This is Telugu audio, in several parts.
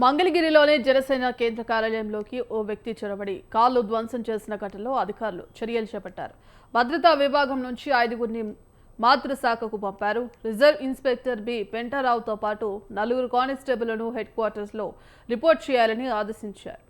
మంగళగిరిలోని జనసేన కేంద్ర కార్యాలయంలోకి ఓ వ్యక్తి చొరబడి కాళ్లు ధ్వంసం చేసిన ఘటనలో అధికారులు చర్యలు చేపట్టారు. భద్రతా విభాగం నుంచి 5గురిని మాతృశాఖకు పంపారు. రిజర్వ్ ఇన్స్పెక్టర్ బి పెంటారావుతో పాటు 4 కానిస్టేబుళ్లను హెడ్ క్వార్టర్స్లో రిపోర్ట్ చేయాలని ఆదేశించారు.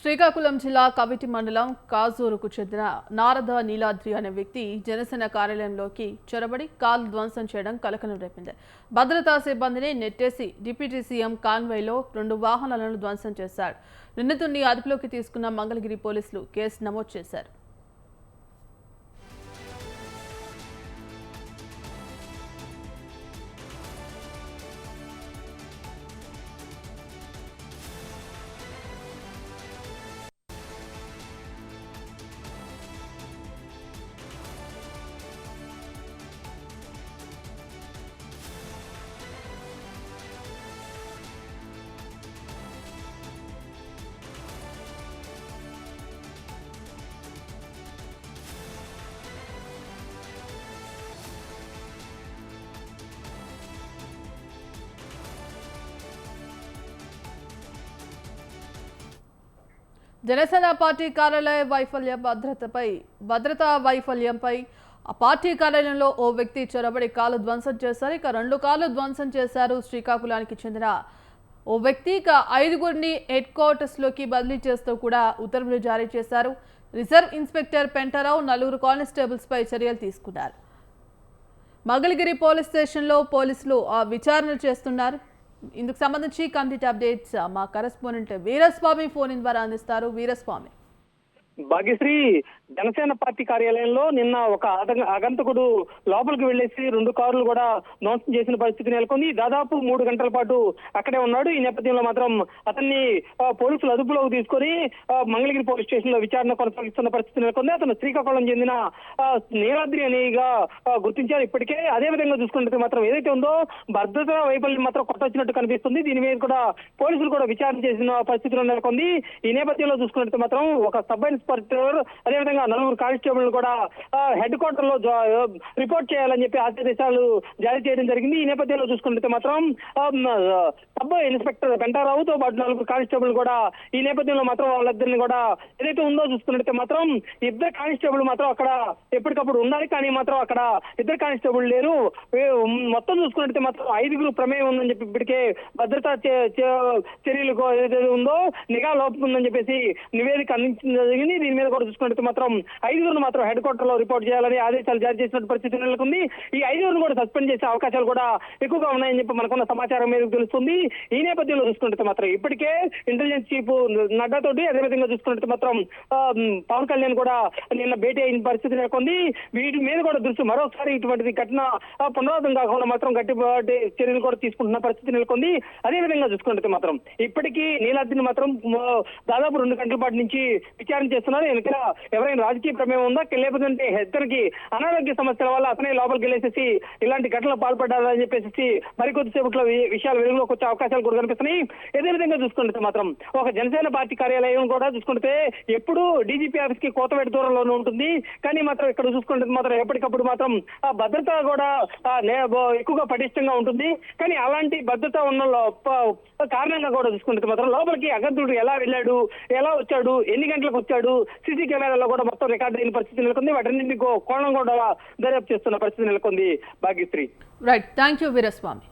శ్రీకాకుళం జిల్లా కవిటి మండలం కాజూరుకు చెందిన నారద నీలాద్రి అనే వ్యక్తి జనసేన కార్యాలయంలోకి చొరబడి కాలు ధ్వంసం చేయడం కలకలం రేపింది. భద్రతా సిబ్బందిని నెట్టేసి డిప్యూటీ సీఎం కాన్వాయ్లో 2 వాహనాలను ధ్వంసం చేశాడు. నిందితుడిని అదుపులోకి తీసుకున్న మంగళగిరి పోలీసులు కేసు నమోదు చేశారు. జనసేన పార్టీ కార్యాలయ భద్రతా వైఫల్యంపై ఆ పార్టీ కార్యాలయంలో ఓ వ్యక్తి చొరబడి కాలు ధ్వంసం చేశారు. ఇక 2 కార్లు ధ్వంసం చేశారు. శ్రీకాకుళానికి చెందిన ఓ వ్యక్తి ఇక 5గురిని హెడ్ క్వార్టర్స్లోకి బదిలీ చేస్తూ కూడా ఉత్తర్వులు జారీ చేశారు. రిజర్వ్ ఇన్స్పెక్టర్ పెంటారావు 4 కానిస్టేబుల్స్పై చర్యలు తీసుకున్నారు. మంగళగిరి పోలీస్ స్టేషన్లో పోలీసులు విచారణ చేస్తున్నారు. ఇందుకు సంబంధించి కంప్లీట్ అప్డేట్స్ మా కరెస్పాండెంట్ వీరస్వామి ఫోన్ ఇన్ ద్వారా అందిస్తారు. వీరస్వామి. భాగ్యశ్రీ, జనసేన పార్టీ కార్యాలయంలో నిన్న ఒక ఆగంతకుడు లోపలికి వెళ్లేసి 2 కార్లు కూడా ధ్వంసం చేసిన పరిస్థితి నెలకొంది. దాదాపు 3 గంటల పాటు అక్కడే ఉన్నాడు. ఈ నేపథ్యంలో మాత్రం అతన్ని పోలీసులు అదుపులోకి తీసుకొని మంగళగిరి పోలీస్ స్టేషన్ లో విచారణ కొనసాగిస్తున్న పరిస్థితి నెలకొంది. అతను శ్రీకాకుళం చెందిన నీలాద్రి అనిగా గుర్తించారు ఇప్పటికే. అదే విధంగా చూసుకుంటే మాత్రం ఏదైతే ఉందో భద్రతా వైఫల్యం మాత్రం కొట్టొచ్చినట్టు కనిపిస్తుంది. దీని మీద కూడా పోలీసులు కూడా విచారణ చేసిన పరిస్థితిలో నెలకొంది. ఈ నేపథ్యంలో చూసుకున్నట్టు మాత్రం ఒక సబ్ ఇన్స్పెక్టర్ అదేవిధంగా 4 కానిస్టేబుల్ కూడా హెడ్ క్వార్టర్ లో రిపోర్ట్ చేయాలని చెప్పి ఆదేశాలు జారీ చేయడం జరిగింది. ఈ నేపథ్యంలో చూసుకుంటే మాత్రం సబ్ ఇన్స్పెక్టర్ పెంటారావుతో పాటు 4 కానిస్టేబుల్ కూడా ఈ నేపథ్యంలో మాత్రం వాళ్ళిద్దరిని కూడా ఏదైతే ఉందో చూసుకున్నట్టే మాత్రం 2 కానిస్టేబుల్ మాత్రం అక్కడ ఎప్పటికప్పుడు ఉండాలి. కానీ మాత్రం అక్కడ 2 కానిస్టేబుల్ లేరు. మొత్తం చూసుకున్నట్టే మాత్రం 5గురు ప్రమేయం ఉందని చెప్పి ఇప్పటికే భద్రతా చర్యలకు ఏదైతే ఉందో నిఘా లోపం ఉందని చెప్పేసి నివేదిక అందించడం జరిగింది. దీని మీద కూడా చూసుకుంటే మాత్రం 5గురిని మాత్రం హెడ్ క్వార్టర్ లో రిపోర్ట్ చేయాలని ఆదేశాలు జారీ చేసిన పరిస్థితి నెలకొంది. ఈ 5గురిని కూడా సస్పెండ్ చేసే అవకాశాలు కూడా ఎక్కువగా ఉన్నాయని చెప్పి మనకున్న సమాచారం మేరకు తెలుస్తుంది. ఈ నేపథ్యంలో చూసుకుంటే మాత్రం ఇప్పటికే ఇంటెలిజెన్స్ చీఫ్ నడ్డా తోటి అదేవిధంగా చూసుకుంటే మాత్రం పవన్ కళ్యాణ్ కూడా నిన్న భేటీ అయిన పరిస్థితి నెలకొంది. వీటి మీద కూడా దృష్టి మరోసారి ఇటువంటి ఘటన పునరావృతం కాకుండా మాత్రం గట్టి చర్యలు కూడా తీసుకుంటున్న పరిస్థితి నెలకొంది. అదేవిధంగా చూసుకుంటే మాత్రం ఇప్పటికీ నీలాద్రిని మాత్రం దాదాపు 2 గంటల పాటు నుంచి విచారణ చేస్తున్నారు. వెనక ఎవరైనా రాజకీయ ప్రమేయం ఉందా లేకపోతే ఇతనికి అనారోగ్య సమస్యల వల్ల అతనే లోపలికి వెళ్ళేసేసి ఇలాంటి ఘటనలు పాల్పడ్డారని చెప్పేసి మరికొద్దిసేపట్లో విషయాలు వెలుగులోకి వచ్చే అవకాశాలు కూడా కనిపిస్తున్నాయి. ఇదే విధంగా చూసుకుంటే మాత్రం ఒక జనసేన పార్టీ కార్యాలయం కూడా చూసుకుంటే ఎప్పుడు డీజీపీ ఆఫీస్ కి కోతవేట దూరంలోనే ఉంటుంది. కానీ మాత్రం ఇక్కడ చూసుకుంటే మాత్రం ఎప్పటికప్పుడు మాత్రం భద్రత కూడా ఎక్కువగా పటిష్టంగా ఉంటుంది. కానీ అలాంటి భద్రత ఉన్న కారణంగా కూడా చూసుకుంటే మాత్రం లోపలికి అగంతుడు ఎలా వెళ్ళాడు, ఎలా వచ్చాడు, ఎన్ని గంటలకు వచ్చాడు, సీసీ కెమెరాలో కూడా మొత్తం రికార్డు అయిన పరిస్థితి నెలకొంది. వాటిని కోణం కూడా దర్యాప్తు చేస్తున్న పరిస్థితి నెలకొంది. Bhagyashree. Right, thank you Veeraswamy.